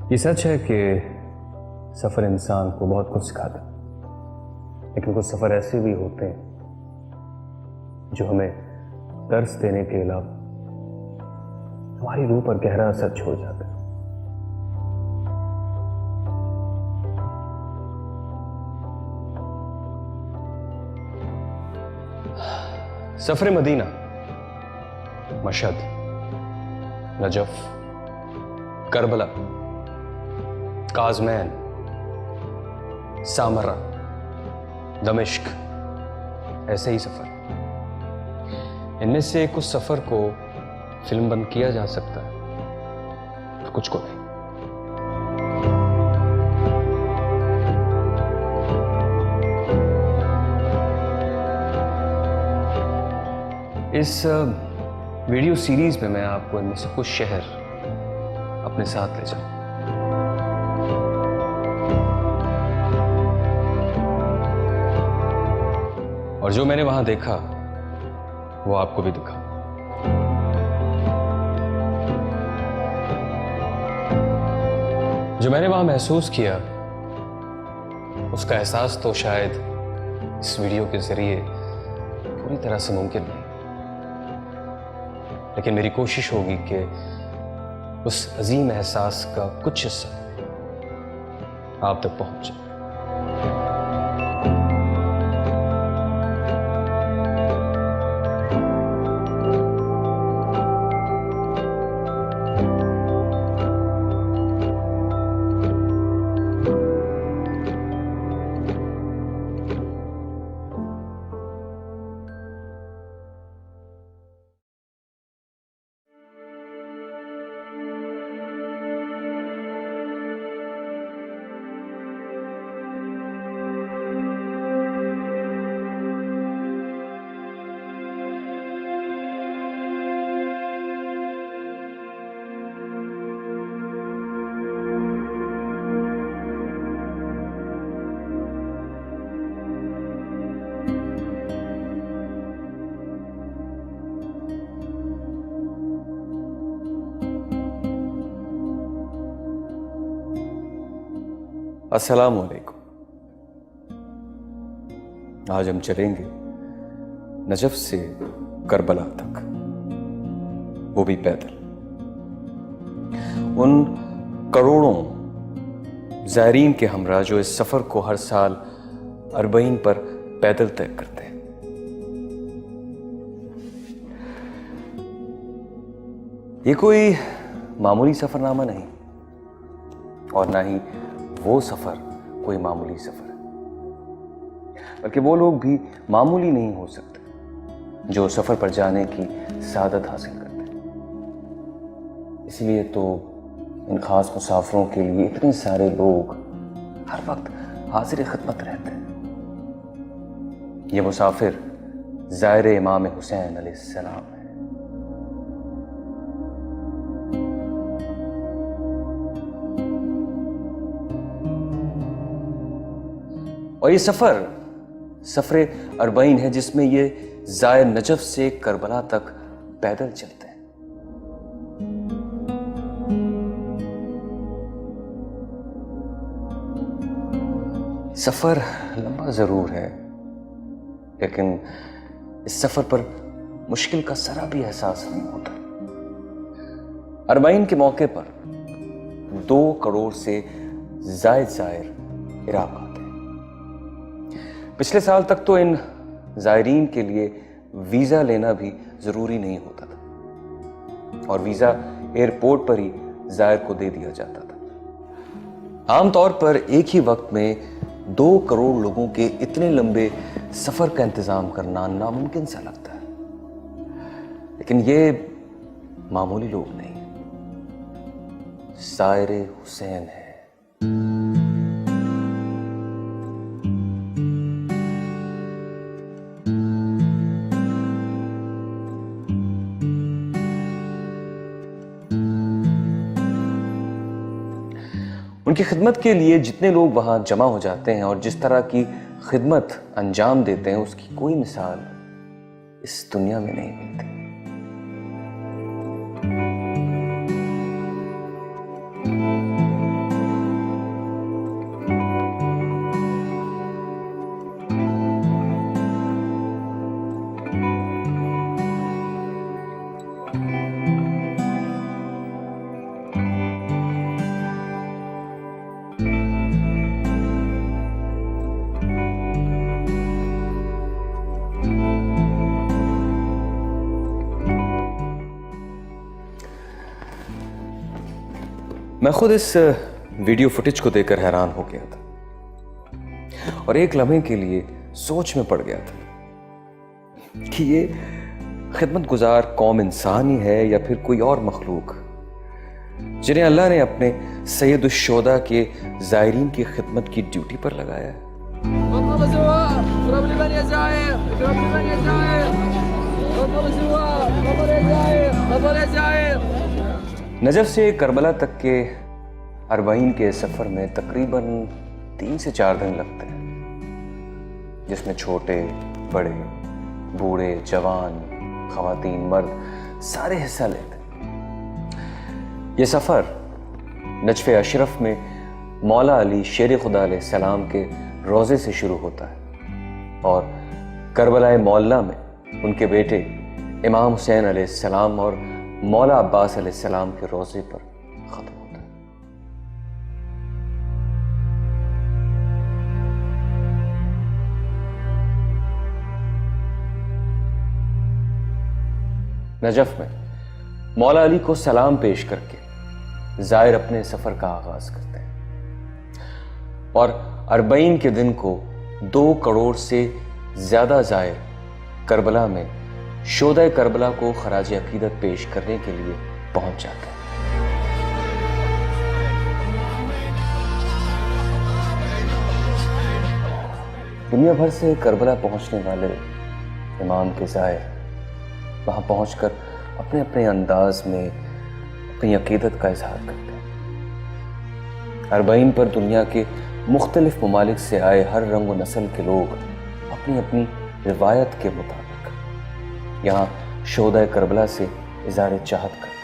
ये सच है कि सफ़र इंसान को बहुत कुछ सिखाता है, लेकिन कुछ सफ़र ऐसे भी होते हैं जो हमें दर्स देने के अलावा हमारी रूह पर गहरा असर छोड़ जाते हैं। सफ़र Medina, Mashhad, Najaf, Karbala, Kazmain, Samra, दमिश्क, ऐसे ही सफ़र। इनमें से कुछ सफ़र को फिल्म बंद किया जा सकता है और कुछ को नहीं। इस वीडियो सीरीज में मैं आपको इनमें से कुछ शहर अपने साथ ले जाऊं। और जो मैंने वहां देखा वो आपको भी दिखा। जो मैंने वहां महसूस किया उसका एहसास तो शायद इस वीडियो के जरिए पूरी तरह से मुमकिन नहीं, लेकिन मेरी कोशिश होगी कि उस अजीम एहसास का कुछ हिस्सा आप तक पहुंच जाए। अस्सलाम वालेकुम। आज हम चलेंगे नजफ से करबला तक, वो भी पैदल। उन करोड़ों ज़ायरीन के हमरा जो इस सफर को हर साल अरबईन पर पैदल तय करते हैं। ये कोई मामूली सफरनामा नहीं और ना ही वो सफर कोई मामूली सफर है, बल्कि वो लोग भी मामूली नहीं हो सकते जो सफर पर जाने की सादत हासिल करते हैं। इसलिए तो इन खास मुसाफिरों के लिए इतने सारे लोग हर वक्त हाजिर खिदमत रहते हैं। ये मुसाफिर ज़ायरे इमाम हुसैन अलैहिस्सलाम है। और ये सफर अरबईन है जिसमें ये ज़ायर नजफ से करबला तक पैदल चलते हैं। सफर लंबा जरूर है, लेकिन इस सफर पर मुश्किल का जरा भी एहसास नहीं होता। अरबईन के मौके पर 2 करोड़ से जायद ज़ायर इराक आते हैं। पिछले साल तक तो इन ज़ायरीन के लिए वीज़ा लेना भी ज़रूरी नहीं होता था और वीज़ा एयरपोर्ट पर ही ज़ायर को दे दिया जाता था। आमतौर पर एक ही वक्त में 2 करोड़ लोगों के इतने लंबे सफ़र का इंतज़ाम करना नामुमकिन सा लगता है, लेकिन ये मामूली लोग नहीं, ज़ायरे हुसैन है। उनकी खिदमत के लिए जितने लोग वहां जमा हो जाते हैं और जिस तरह की खिदमत अंजाम देते हैं उसकी कोई मिसाल इस दुनिया में नहीं मिलती। मैं खुद इस वीडियो फुटेज को देखकर हैरान हो गया था और एक लम्हे के लिए सोच में पड़ गया था कि ये खिदमत गुजार कौम इंसान ही है या फिर कोई और मखलूक जिन्हें अल्लाह ने अपने सैयदुश्शोदा के ज़ायरीन की खिदमत की ड्यूटी पर लगाया है। नजफ से करबला तक के अरबाइन के सफर में तकरीबन 3 से 4 दिन लगते हैं, जिसमें छोटे बड़े बूढ़े जवान खवातीन मर्द सारे हिस्सा लेते हैं। ये सफर नजफ़ अशरफ में मौला अली शेर खुदा अलैहिस्सलाम के रोज़े से शुरू होता है और करबला मौला में उनके बेटे इमाम हुसैन अलैहिस्सलाम और मौला अब्बास अलैहिस्सलाम के रोज़े पर ख़त्म होता है। नजफ में मौला अली को सलाम पेश करके ज़ायर अपने सफ़र का आगाज़ करते हैं और अरबईन के दिन को 2 करोड़ से ज़्यादा ज़ायर करबला में शोदा करबला को खराज अकीदत पेश करने के लिए पहुंच जाते हैं। दुनिया भर से करबला पहुंचने वाले इमाम के ज़ायर वहां पहुंचकर अपने अपने अंदाज में अपनी अकीदत का इजहार करते हैं। अरबईन पर दुनिया के मुख्तलिफ ममालिक से आए हर रंग व नस्ल के लोग अपनी अपनी रिवायत के मुताबिक यहाँ शोदा करबला से इज़हार चाहत करते हैं।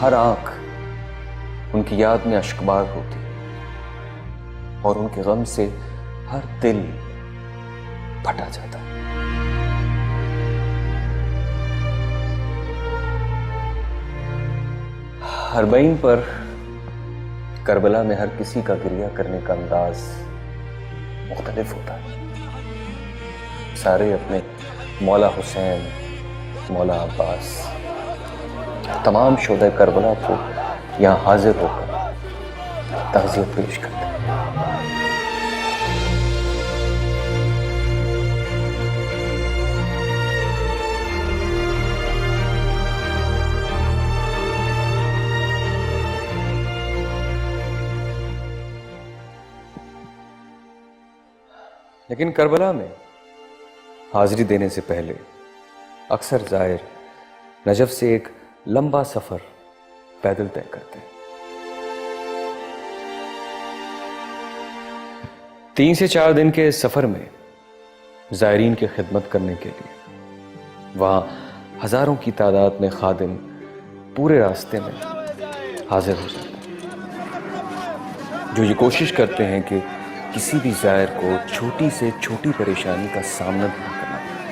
हर आंख उनकी याद में अश्कबार होती है और उनके गम से हर दिल फटा जाता है। अरबईन पर करबला में हर किसी का गिरिया करने का अंदाज मुख्तलिफ होता है। सारे अपने मौला हुसैन, मौला अब्बास, तमाम शोदा करबला को यहाँ हाजिर होकर ताज़ियत पेश करते हैं। लेकिन करबला में हाजिरी देने से पहले अक्सर ज़ायर नजफ से एक लंबा सफर पैदल तय करते हैं। 3 से 4 दिन के सफर में ज़ायरीन की खिदमत करने के लिए वहां हजारों की तादाद में खादिम पूरे रास्ते में हाजिर हो जाते हैं, जो ये कोशिश करते हैं कि किसी भी ज़ायर को छोटी से छोटी परेशानी का सामना ना करना पड़े।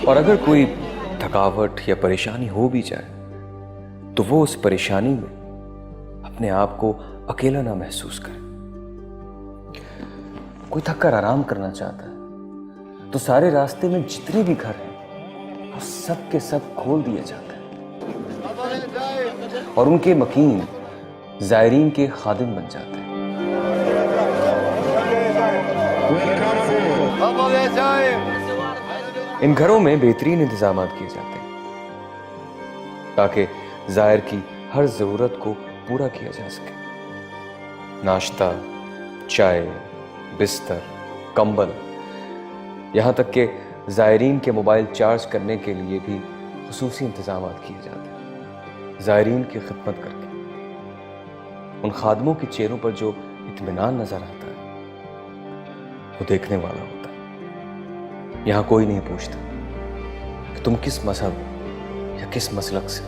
और अगर कोई थकावट या परेशानी हो भी जाए तो वो उस परेशानी में अपने आप को अकेला ना महसूस करे। कोई थक कर आराम करना चाहता है तो सारे रास्ते में जितने भी घर हैं वो सब के सब खोल दिए जाते हैं और उनके मकीन ज़ायरीन के खादिम बन जाते हैं। इन घरों में बेहतरीन इंतजामात किए जाते हैं ताकि ज़ायर की हर ज़रूरत को पूरा किया जा सके। नाश्ता, चाय, बिस्तर, कंबल, यहाँ तक कि ज़ायरीन के मोबाइल चार्ज करने के लिए भी खुसूसी इंतजामात किए जाते हैं। ज़ायरीन की खिदमत करके उन खादमों के चेहरों पर जो इत्मीनान नजर आता है वो देखने वाला होता है। यहां कोई नहीं पूछता कि तुम किस मजहब या किस मसलक से।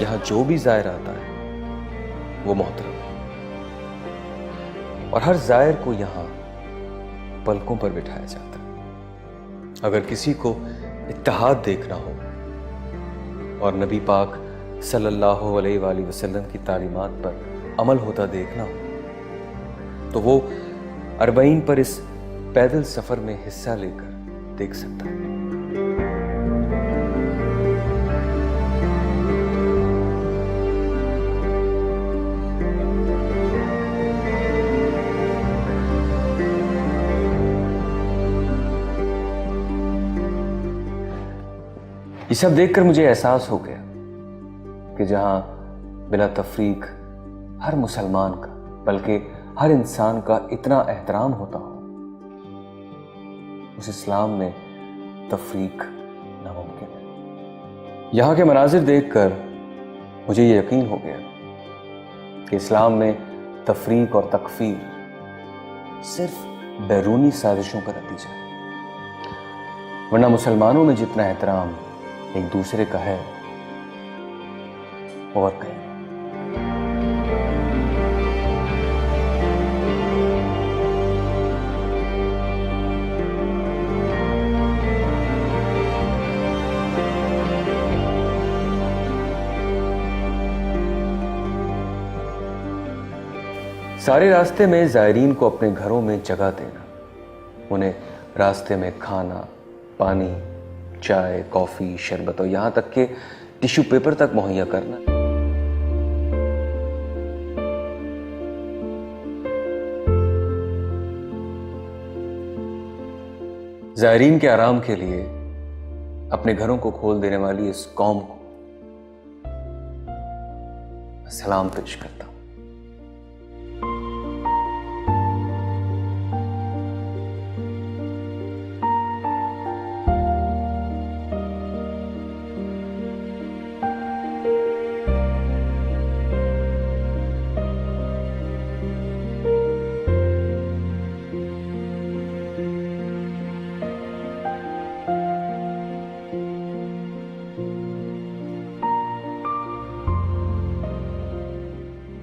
यहां जो भी जायर आता है वो मोहतरम है और हर जायर को यहां पलकों पर बिठाया जाता है। अगर किसी को इत्तेहाद देखना हो और नबी पाक सल्लल्लाहु अलैहि वसल्लम की तालीमात पर अमल होता देखना हो तो वो अरबईन पर इस पैदल सफर में हिस्सा लेकर देख सकता है। ये सब देखकर मुझे एहसास हो गया कि जहां बिला तफरीक हर मुसलमान का बल्कि हर इंसान का इतना एहतराम होता हो उस इस्लाम में तफरीक नामुमकिन है। यहां के मनाजिर देखकर मुझे ये यकीन हो गया कि इस्लाम में तफरीक और तकफीर सिर्फ बैरूनी साजिशों का नतीजा है, वरना मुसलमानों में जितना एहतराम एक दूसरे का है और कहीं। सारे रास्ते में जायरीन को अपने घरों में जगह देना, उन्हें रास्ते में खाना, पानी, चाय, कॉफी, शरबत और यहां तक के टिश्यू पेपर तक मुहैया करना। जायरीन के आराम के लिए अपने घरों को खोल देने वाली इस कौम को सलाम पेश करता हूं।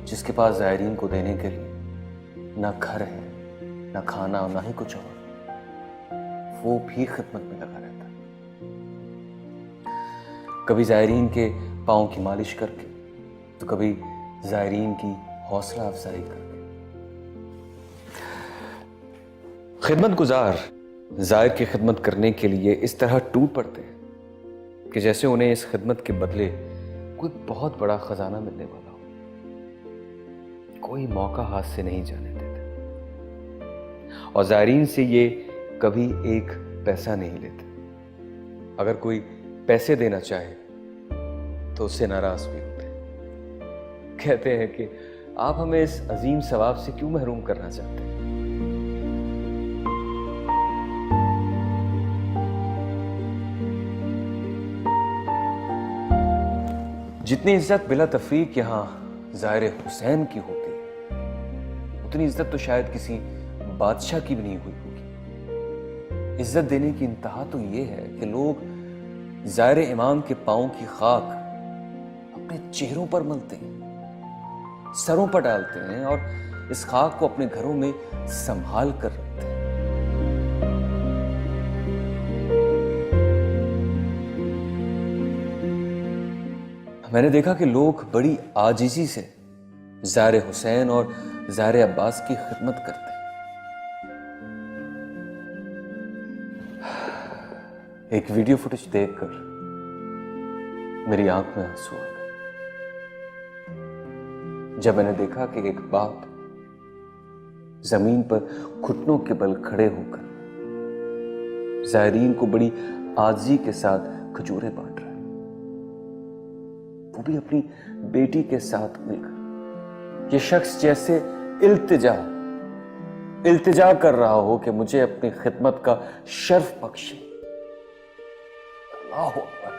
जिसके पास जायरीन को देने के लिए ना घर है, ना खाना और ना ही कुछ और, वो भी खिदमत में लगा रहता है। कभी जायरीन के पाँव की मालिश करके तो कभी जायरीन की हौसला अफजाई करके। खिदमत गुजार जायर की खिदमत करने के लिए इस तरह टूट पड़ते हैं कि जैसे उन्हें इस खिदमत के बदले कोई बहुत बड़ा खजाना मिलने वाला हो। कोई मौका हाथ से नहीं जाने देते और जायरीन से ये कभी एक पैसा नहीं लेते। अगर कोई पैसे देना चाहे तो उससे नाराज भी होते हैं। कहते हैं कि आप हमें इस अजीम सवाब से क्यों महरूम करना चाहते हैं। जितनी इज्जत बिला तफरीक यहां जाहिर हुसैन की होती है उतनी इज्जत तो शायद किसी बादशाह की भी नहीं हुई होगी। इज्जत देने की इंतहा तो ये है कि लोग जाहिर इमाम के पांव की खाक अपने चेहरों पर मलते हैं, सरों पर डालते हैं और इस खाक को अपने घरों में संभाल कर रखते हैं। मैंने देखा कि लोग बड़ी आजिजी से ज़ाहिर हुसैन और ज़ाहिर अब्बास की खिदमत करते हैं। एक वीडियो फुटेज देखकर मेरी आंख में आंसू आ गए जब मैंने देखा कि एक बाप जमीन पर घुटनों के बल खड़े होकर ज़ायरीन को बड़ी आजिज़ी के साथ खजूरें बांट रहा है, वो भी अपनी बेटी के साथ मिलकर। ये शख्स जैसे इल्तिजा इल्तिजा कर रहा हो कि मुझे अपनी खिदमत का शर्फ बख्शे। अल्लाह अकबर।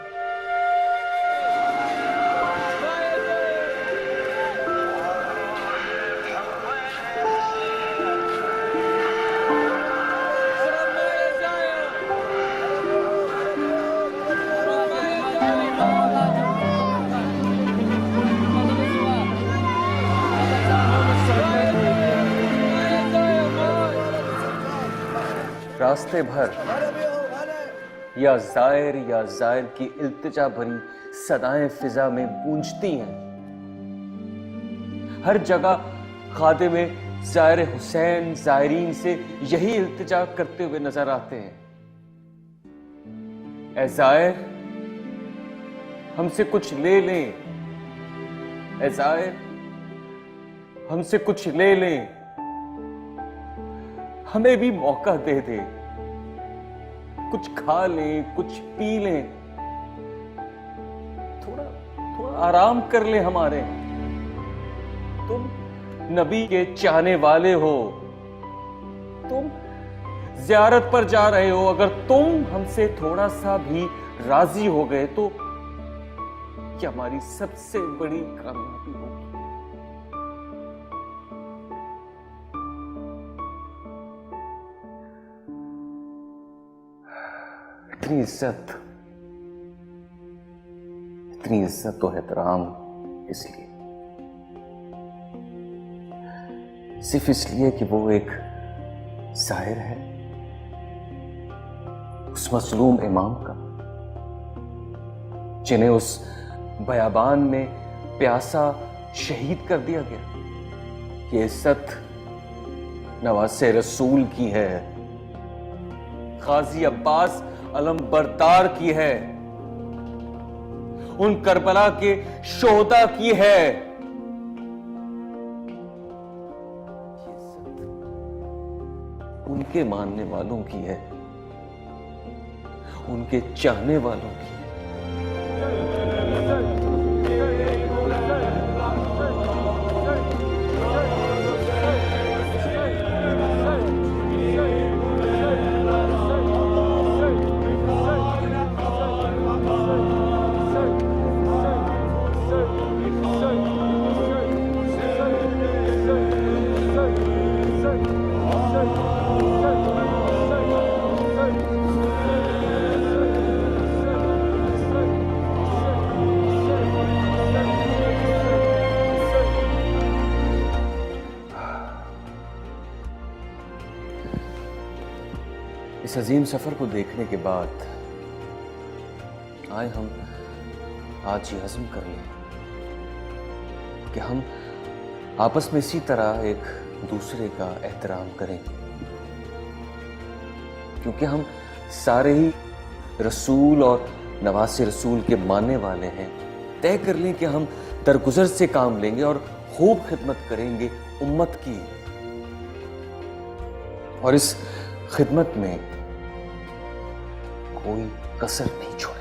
रास्ते भर या जायर की इल्तिजा भरी सदाएं फिजा में गूंजती हैं। हर जगह खादिम जायर हुसैन जायरीन से यही इल्तिजा करते हुए नजर आते हैं। ऐ जायर, हमसे कुछ ले लें। ऐ जायर, हमसे कुछ ले लें। हमें भी मौका दे दे, कुछ खा लें, कुछ पी लें, थोड़ा आराम कर ले हमारे। तुम नबी के चाहने वाले हो, तुम ज़ियारत पर जा रहे हो। अगर तुम हमसे थोड़ा सा भी राजी हो गए तो क्या हमारी सबसे बड़ी कामयाबी होगी। इतनी इज्जत तो एहतराम इसलिए, सिर्फ इसलिए कि वो एक जाहिर है उस मजलूम इमाम का, जिन्हें उस बयाबान में प्यासा शहीद कर दिया गया। ये इज्जत नवासे रसूल की है, गाजी अब्बास अलमबरदार की है, उन करबला के शोहदा की है। उनके मानने वालों की है, उनके चाहने वालों की। इस अजीम सफर को देखने के बाद आए हम आज ये अज़्म कर लें कि हम आपस में इसी तरह एक दूसरे का एहतराम करें, क्योंकि हम सारे ही रसूल और नवासे रसूल के मानने वाले हैं। तय कर लें कि हम दरगुजर से काम लेंगे और खूब खिदमत करेंगे उम्मत की, और इस खिदमत में कोई कसर नहीं छोड़ेंगे।